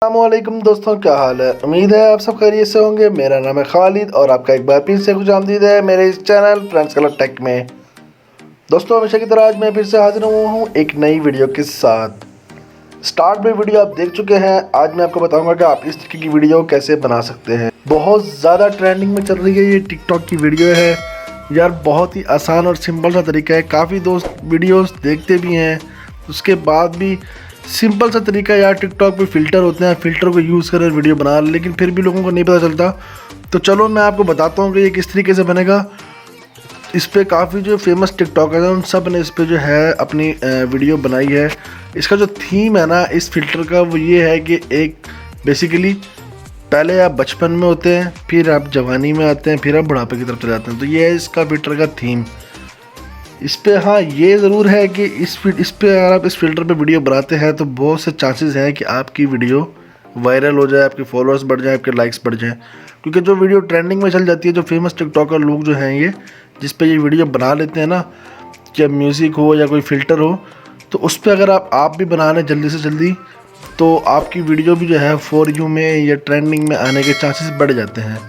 अस्सलामुअलैकुम दोस्तों, क्या हाल है। उम्मीद है आप सब खैरियत से होंगे। मेरा नाम है खालिद और आपका एक बार फिर से खुशामदीद है मेरे इस चैनल ट्रेंडिंग टेक में। दोस्तों, हमेशा की तरह आज मैं फिर से हाजिर हुआ हूँ एक नई वीडियो के साथ। स्टार्ट में वीडियो आप देख चुके हैं। आज मैं आपको बताऊंगा कि आप इस तरीके की वीडियो कैसे बना सकते हैं। बहुत ज़्यादा ट्रेंडिंग में चल रही है ये टिकटॉक की वीडियो है यार। बहुत ही आसान और सिंपल सा तरीका है। काफ़ी दोस्त वीडियोस देखते भी हैं, उसके बाद भी सिंपल सा तरीका यार। टिकटॉक पे फ़िल्टर होते हैं, फ़िल्टर को यूज़ कर वीडियो बना, लेकिन फिर भी लोगों को नहीं पता चलता। तो चलो मैं आपको बताता हूँ कि ये किस तरीके से बनेगा। इस पे काफ़ी जो फेमस टिकटॉकर्स हैं उन सब ने इस पे जो है अपनी वीडियो बनाई है। इसका जो थीम है ना इस फ़िल्टर का, वो ये है कि एक बेसिकली पहले आप बचपन में होते हैं, फिर आप जवानी में आते हैं, फिर आप बुढ़ापे की तरफ चले जाते हैं। तो ये है इसका फ़िल्टर का थीम। इस पे हाँ ये ज़रूर है कि इस पे अगर आप इस फ़िल्टर पे वीडियो बनाते हैं तो बहुत से चांसेस हैं कि आपकी वीडियो वायरल हो जाए, आपके फॉलोअर्स बढ़ जाए, आपके लाइक्स बढ़ जाएँ। क्योंकि जो वीडियो ट्रेंडिंग में चल जाती है, जो फेमस टिकटॉकर लोग जो हैं ये जिस पे ये वीडियो बना लेते हैं ना, चाहे म्यूज़िक हो या कोई फ़िल्टर हो, तो उस पर अगर आप भी बना लें जल्दी से जल्दी, तो आपकी वीडियो भी जो है फॉर यू में या ट्रेंडिंग में आने के चांसेस बढ़ जाते हैं।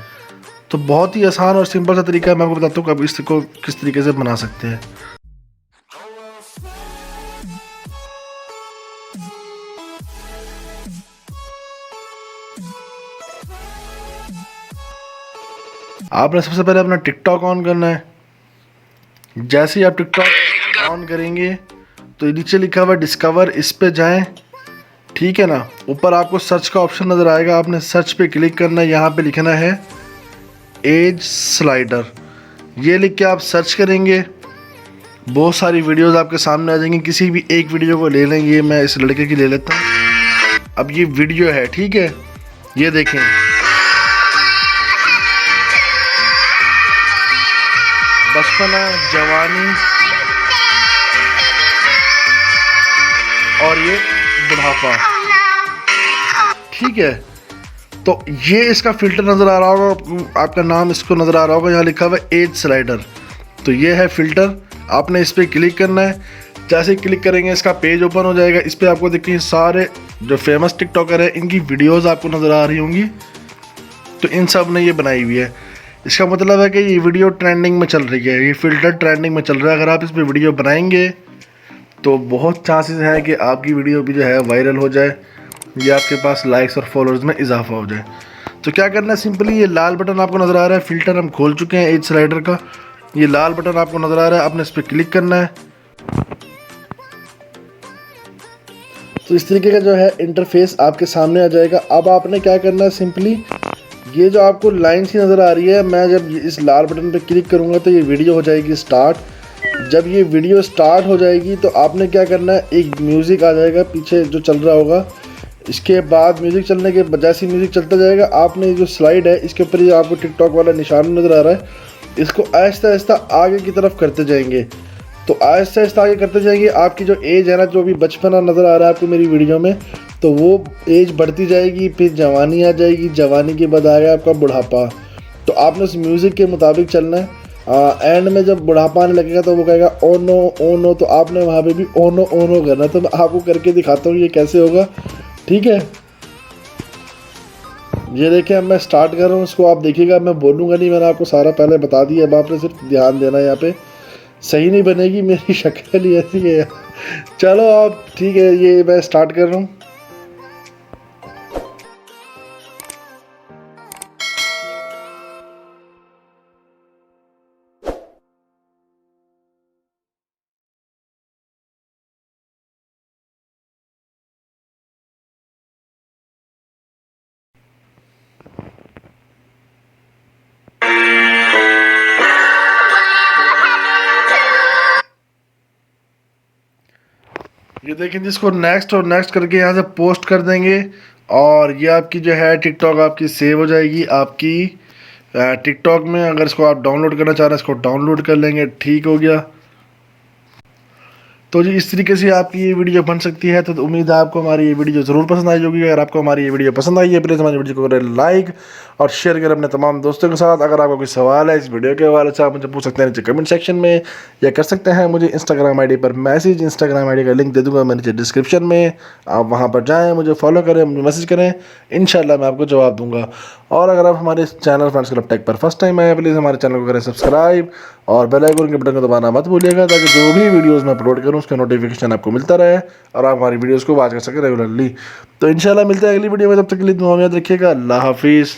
तो बहुत ही आसान और सिंपल सा तरीका है, मैं आपको बताता हूँ कि आप इसको किस तरीके से बना सकते हैं। आपने सबसे पहले अपना टिकटॉक ऑन करना है। जैसे ही आप टिकटॉक ऑन करेंगे तो नीचे लिखा हुआ डिस्कवर, इस पे जाएं, ठीक है ना। ऊपर आपको सर्च का ऑप्शन नज़र आएगा, आपने सर्च पे क्लिक करना है। यहाँ पे लिखना है एज स्लाइडर। ये लिख के आप सर्च करेंगे, बहुत सारी वीडियोस आपके सामने आ जाएंगी। किसी भी एक वीडियो को ले लेंगे, मैं इस लड़के की ले लेता हूँ। अब ये वीडियो है, ठीक है, ये देखें, बचपना, जवानी और ये बुढ़ापा, ठीक है। तो ये इसका फ़िल्टर नज़र आ रहा होगा, आपका नाम इसको नज़र आ रहा होगा, यहाँ लिखा हुआ है एज स्लाइडर। तो ये है फ़िल्टर, आपने इस पर क्लिक करना है। जैसे ही क्लिक करेंगे इसका पेज ओपन हो जाएगा। इस पर आपको देखिए सारे जो फेमस टिकटॉकर है इनकी वीडियोस आपको नज़र आ रही होंगी। तो इन सब ने ये बनाई हुई है। इसका मतलब है कि ये वीडियो ट्रेंडिंग में चल रही है, ये फ़िल्टर ट्रेंडिंग में चल रहा है। अगर आप इस पर वीडियो बनाएंगे तो बहुत चांसेस हैं कि आपकी वीडियो भी जो है वायरल हो जाए या आपके पास लाइक्स और फॉलोअर्स में इजाफा हो जाए। तो क्या करना है, सिंपली ये लाल बटन आपको नज़र आ रहा है, फ़िल्टर हम खोल चुके हैं एज स्लाइडर का। ये लाल बटन आपको नज़र आ रहा है, आपने इस पर क्लिक करना है। तो इस तरीके का जो है इंटरफेस आपके सामने आ जाएगा। अब आपने क्या करना है, सिंपली ये जो आपको लाइन सी नज़र आ रही है, मैं जब इस लाल बटन पे क्लिक करूँगा तो ये वीडियो हो जाएगी स्टार्ट। जब ये वीडियो स्टार्ट हो जाएगी तो आपने क्या करना है, एक म्यूज़िक आ जाएगा पीछे जो चल रहा होगा। इसके बाद म्यूज़िक चलने के जैसे म्यूज़िक चलता जाएगा, आपने जो स्लाइड है इसके ऊपर ये आपको टिकटॉक वाला निशान नज़र आ रहा है, इसको आहिस्ता आहिस्ता आगे की तरफ करते जाएंगे। तो आहिस्ता आहिस्ता आगे करते जाएंगे। आपकी जो एज है ना, जो भी बचपना नज़र आ रहा है आपको मेरी वीडियो में, तो वो एज बढ़ती जाएगी, फिर जवानी आ जाएगी, जवानी के बाद आएगा आपका बुढ़ापा। तो आपने उस म्यूज़िक के मुताबिक चलना है। एंड में जब बुढ़ापा आने लगेगा तो वो कहेगा ओ नो ओ नो, तो आपने वहाँ पे भी ओ नो करना। तो मैं आपको करके दिखाता हूँ ये कैसे होगा, ठीक है। ये देखिए, अब मैं स्टार्ट कर रहा हूँ, इसको आप देखिएगा, मैं बोलूँगा नहीं, मैंने आपको सारा पहले बता दिया। अब आपने सिर्फ ध्यान देना है। यहाँ पे सही नहीं बनेगी, मेरी शक्ल ही ऐसी है। चलो आप, ठीक है, ये मैं स्टार्ट कर रहा हूँ। ये देखिए, जिसको नेक्स्ट और नेक्स्ट करके यहाँ से पोस्ट कर देंगे और ये आपकी जो है टिकटॉक आपकी सेव हो जाएगी आपकी टिकटॉक में। अगर इसको आप डाउनलोड करना चाह रहे हैं, इसको डाउनलोड कर लेंगे, ठीक हो गया। तो जी इस तरीके से आपकी ये वीडियो बन सकती है। तो उम्मीद है आपको हमारी ये वीडियो ज़रूर पसंद आई होगी। अगर आपको हमारी ये वीडियो पसंद आई है प्लीज़ हमारी वीडियो को करें लाइक और शेयर करें अपने तमाम दोस्तों के साथ। अगर आपको कोई सवाल है इस वीडियो के हवाले से आप मुझे पूछ सकते हैं नीचे कमेंट सेक्शन में, या कर सकते हैं मुझे इंस्टाग्राम आईडी पर मैसेज। इंस्टाग्राम आईडी का लिंक दे दूँगा मैं नीचे डिस्क्रिप्शन में, आप वहाँ पर जाएँ, मुझे फॉलो करें, मुझे मैसेज करें, इंशाल्लाह मैं आपको जवाब दूँगा। और अगर आप हमारे चैनल फ्रेंड्स क्लब टेक पर फर्स्ट टाइम आए प्लीज़ हमारे चैनल को करें सब्सक्राइब और बेल आइकन के बटन को दबाना मत भूलिएगा, ताकि जो भी वीडियोज़ मैं अपलोड करूँ उसका नोटिफिकेशन आपको मिलता रहे और आप हमारी वीडियोज़ को वॉच कर सकें रेगुलरली। तो इंशाल्लाह मिलते हैं अगली वीडियो में, तब तक के लिए दुआ में याद रखिएगा। अल्लाह हाफिज़।